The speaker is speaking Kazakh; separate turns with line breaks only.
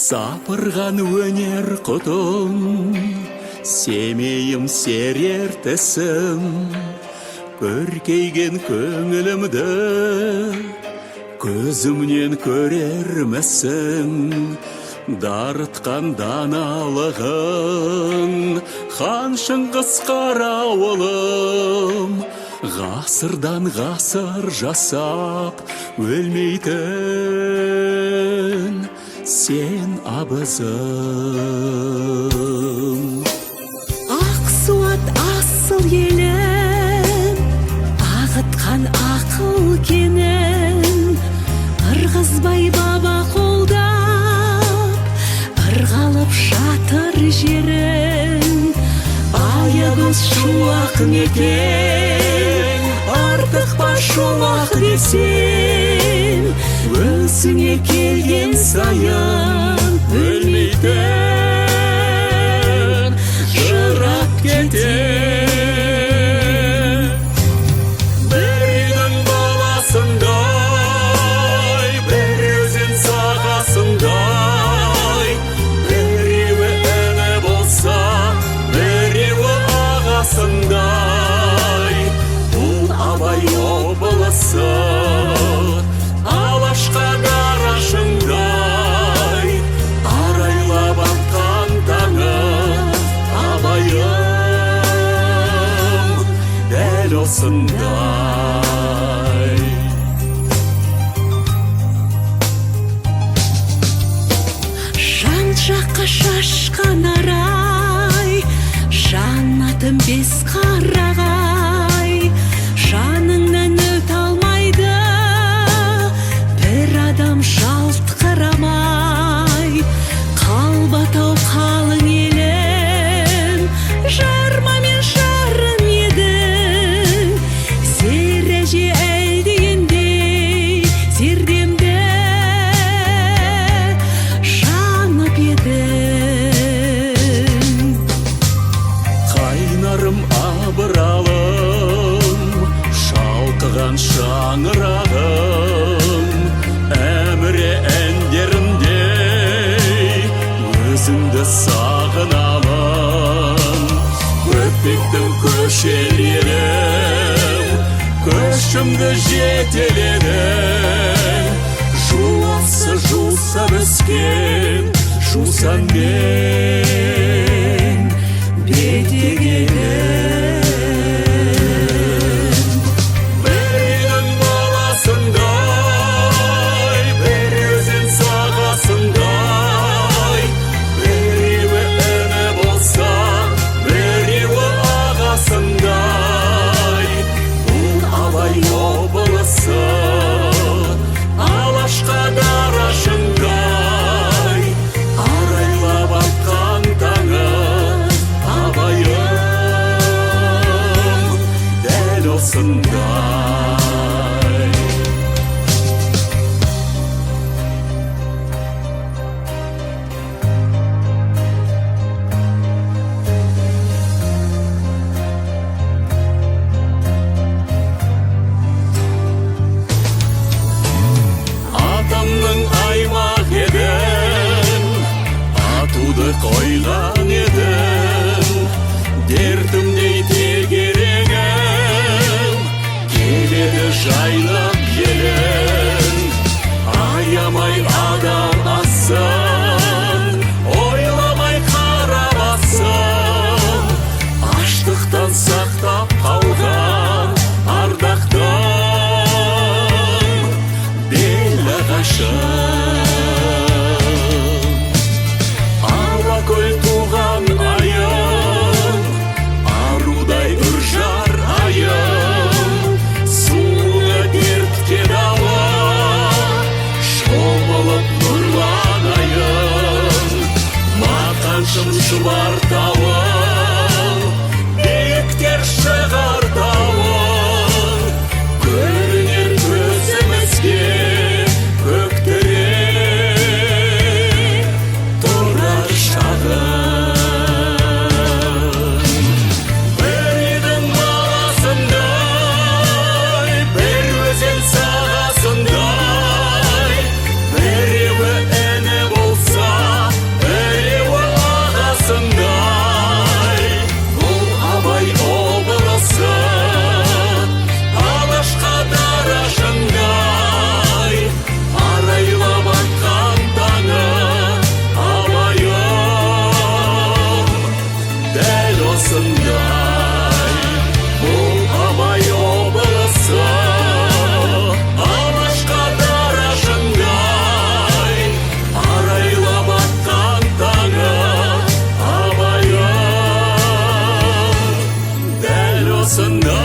Сапырған өнер құтын, семейім серер тісім, көркейген көңілімді көзімнен көрермісің? Дарытқан даналығын хан Шыңғыс қарауылым, ғасырдан ғасыр жасап өлмейтін сен абызым.
Ақсуат асыл елім, ағытқан ақыл кенін, ырғызбай баба қолдап, ырғалып жатыр жерін. Аягөз шуақ мекен, артық па шолақ десем, өзіңе келген сайын өлмейтін жырап кетер. Бір үйдің баласындай, бір өзен сағасындай, біреуі іні болса, біреуі ағасындай. Бұл Абай облысы Алашқа дарашыңдай, арайлап атқан таңы Абайым дәл осындай. Жан-жаққа шашқан арай, жаннатым бес қарағай, жаныңнан өт алмайды бір адам жалт қарамай. Қалбатау қалың елім, жарма мен жарым едің, сереже әлдегендей зердемді жанып едің. Қайнарым абыралым, шалқыған шаңырағым, әміре әндерімдей өзіңді сағынамын. Өтпектің көшелерім, көшімді жетеледің, жуасы жусап өскен жусанмен бетегенім. Бір үйдің баласындай, бір өзен сағасындай, біреуі іні болса, біреуі ағасындай. Бұл Абай облысы Алашқа дарашыңдай, арайлап атқан таңы Абайым дәл осындай. Атамның аймақ едің, атуды қойған едің, дертімдей тегерегім, келеді жайнап елің. Аямай адам асын, ойламай қарамасын, аштықтан сақтап қалған ардақтың белағашын. Алакөл туған айым, арудай үржар айым, суы дертке дауы, шомылып нұрланайын. Мақаншым шұбар тауын, биіктер шығар тауын, көрінер көзімізге көктірек тұрар шағын. Бір үйдің баласындай, бір өзен сағасындай, біреуі іні болса,
басына